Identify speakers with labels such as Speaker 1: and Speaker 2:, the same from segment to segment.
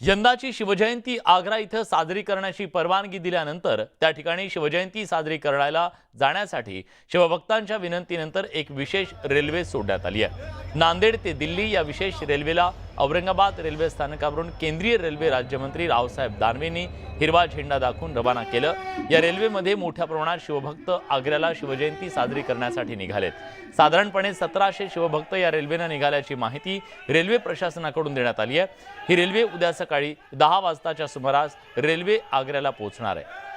Speaker 1: यंदाची शिवजयंती आग्रा इथं साजरी करण्याची परवानगी दिल्यानंतर त्या ठिकाणी शिवजयंती साजरी करायला जाण्यासाठी शिवभक्तांच्या विनंतीनंतर एक विशेष रेल्वे सोडण्यात आली आहे। नांदेड ते दिल्ली या विशेष रेल्वेला औरंगाबाद रेल्वे स्थानकावरून केंद्रीय रेल्वे राज्यमंत्री रावसाहेब दानवेंनी हिरवा झेंडा दाखवून रवाना केलं। या रेल्वेमध्ये मोठ्या प्रमाणात शिवभक्त आग्र्याला शिवजयंती साजरी करण्यासाठी निघालेत। साधारणपणे 1700 शिवभक्त या रेल्वेने निघाल्याची माहिती रेल्वे प्रशासनाकडून देण्यात आली आहे। ही रेल्वे उद्या सकाळी 10 वाजताच्या सुमारास रेल्वे आग्र्याला पोहोचणार आहे।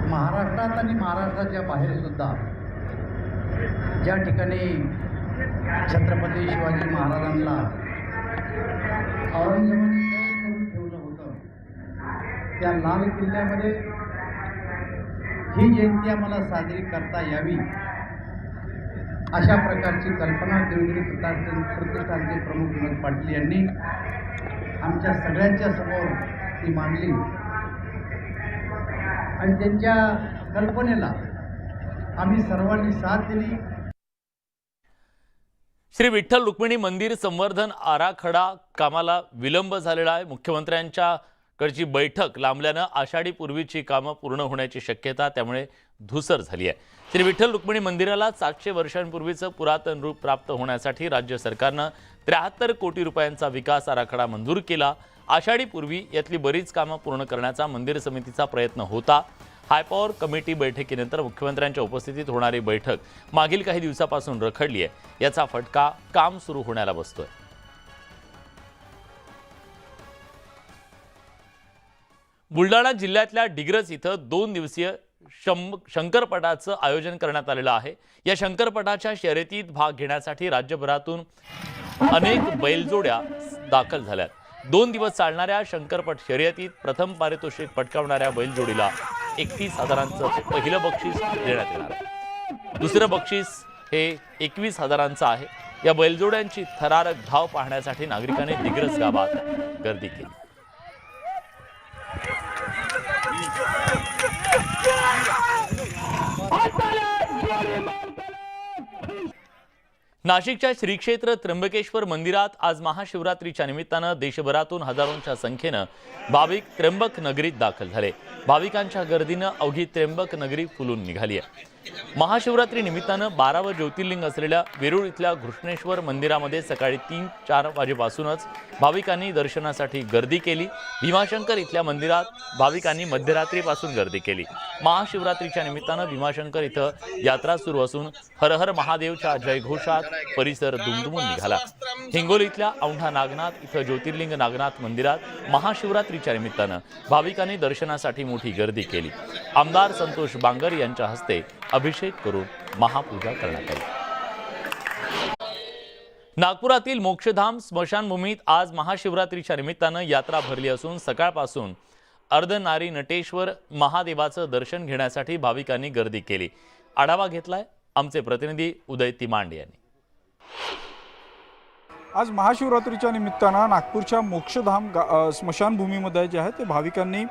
Speaker 2: महाराष्ट्रात आणि महाराष्ट्राच्या बाहेर सुद्धा ज्या ठिकाणी छत्रपती शिवाजी महाराजांना औरंगजेबाने कैद करून ठेवलं होतं, त्या लाल किल्ल्यामध्ये ही जयंती आम्हाला साजरी करता यावी अशा प्रकारची कल्पना देवगिरी प्रतिष्ठानचे प्रमुख विनोद पाटील यांनी आमच्या सगळ्यांच्या समोर ती मांडली आणि त्यांच्या कल्पनेला आम्ही सर्वांनी साथ दिली।
Speaker 1: श्री विठ्ठल रुक्मिणी मंदिर संवर्धन आराखडा कामाला विलंब झालेला आहे। मुख्यमंत्र्यांच्याकडची बैठक लांबल्यानं आषाढी पूर्वीची कामं पूर्ण होण्याची शक्यता त्यामुळे धुसर झाली आहे। श्री विठ्ठल रुक्मिणी मंदिराला 700 वर्षांपूर्वीचं पुरातन रूप प्राप्त होण्यासाठी राज्य सरकारनं 73 कोटी रुपयांचा विकास आराखडा मंजूर केला। आषाढी पूर्वी यातली बरीच कामं पूर्ण करण्याचा मंदिर समितीचा प्रयत्न होता। हायपॉवर कमिटी बैठकीनंतर मुख्यमंत्र्यांच्या उपस्थितीत होणारी बैठक मागील काही दिवसापासून रखडली आहे। याचा फटका काम सुरू होण्याला बसतोय। बुलढाणा जिल्ह्यातल्या डिग्रस इथं 2 दिवसीय शंकरपटाचं आयोजन करण्यात आलेलं आहे। या शंकरपटाच्या शर्यतीत भाग घेण्यासाठी राज्यभरातून अनेक बैलजोड्या दाखल झाल्यात। 2 दिवस चालणाऱ्या शंकरपट शर्यतीत प्रथम पारितोषिक पटकावणाऱ्या बैलजोडीला 31,000चं पहिलं बक्षीस देण्यात येणार आहे। दुसरं बक्षीस हे 21,000चं आहे। या बैलजोड्यांची थरारक धाव पाहण्यासाठी नागरिकांनी दिग्रस गावात गर्दी केली। नाशिकच्या श्री क्षेत्र त्र्यंबकेश्वर मंदिरात आज महाशिवरात्रीच्या निमित्तानं देशभरातून हजारोंच्या संख्येनं भाविक त्र्यंबक नगरीत दाखल झाले। भाविकांच्या गर्दीनं अवघी त्र्यंबक नगरी फुलून निघाली आहे। महाशिवरात्री निमित्तानं 12वं ज्योतिर्लिंग असलेल्या वेरूळ इथल्या घृष्णेश्वर मंदिरामध्ये सकाळी 3-4 वाजेपासूनच भाविकांनी दर्शनासाठी गर्दी केली। भीमाशंकर इथल्या मंदिरात भाविकांनी मध्यरात्रीपासून गर्दी केली। महाशिवरात्रीच्या निमित्तानं भीमाशंकर इथं यात्रा सुरू असून हर हर महादेवच्या जयघोषात परिसर दुमदुमून निघाला। हिंगोली इथल्या औंढा नागनाथ इथं ज्योतिर्लिंग नागनाथ मंदिरात महाशिवरात्रीच्या निमित्तानं भाविकांनी दर्शनासाठी मोठी गर्दी केली। आमदार संतोष बांगर यांच्या हस्ते अभिषेक करून महापूजा करण्यात आली। नागपुरातील मोक्षधाम स्मशानभूमीत आज महाशिवरात्रीच्या निमित्तानं यात्रा भरली असून सकाळपासून अर्धनारी नटेश्वर महादेवाचं दर्शन घेण्यासाठी भाविकांनी गर्दी केली। आढावा घेतलाय आमचे प्रतिनिधी उदय तिमांडे यांनी।
Speaker 3: आज महाशिवरात्रीच्या निमित्तानं नागपूरच्या मोक्षधाम स्मशानभूमीमध्ये जे आहे ते भाविकांनी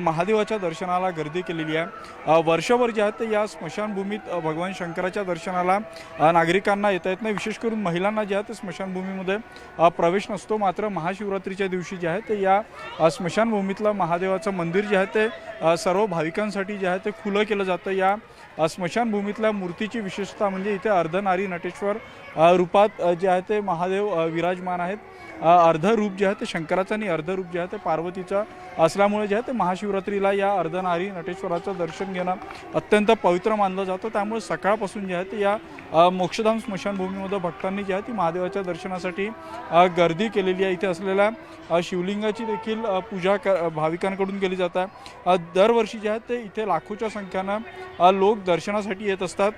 Speaker 3: महादेवाच्या दर्शनाला गर्दी केलेली आहे। वर्षभर जे आहे ते या स्मशानभूमीत भगवान शंकराच्या दर्शनाला नागरिकांना येता येत नाही। विशेष करून महिलांना जे आहे ते स्मशानभूमीमध्ये प्रवेश नसतो। मात्र महाशिवरात्रीच्या दिवशी जे आहे ते या स्मशानभूमीतलं महादेवाचं मंदिर जे आहे ते सर्व भाविकांसाठी जे आहे ते खुलं केलं जातं। या स्मशानभूमीतल्या मूर्तीची विशेषता म्हणजे इथे अर्धनारी नटेश्वर रूपात जे आहे ते महादेव विराजमान आहेत। अर्धरूप जे आहे ते शंकराचं आणि अर्धरूप जे आहे ते पार्वतीचं असल्यामुळे जे आहे ते महाशिवरात्रीला या अर्धनारी नटेश्वराचं दर्शन घेणं अत्यंत पवित्र मानलं जातं। त्यामुळे सकाळपासून जे आहे ते या मोक्षधाम स्मशानभूमीमध्ये भक्तांनी जे आहे ती महादेवाच्या दर्शनासाठी गर्दी केलेली आहे। इथे असलेल्या शिवलिंगाची देखील पूजा भाविकांकडून केली जात आहे। दरवर्षी जे आहे ते इथे लाखोच्या संख्येनं लोक दर्शनासाठी येत असतात।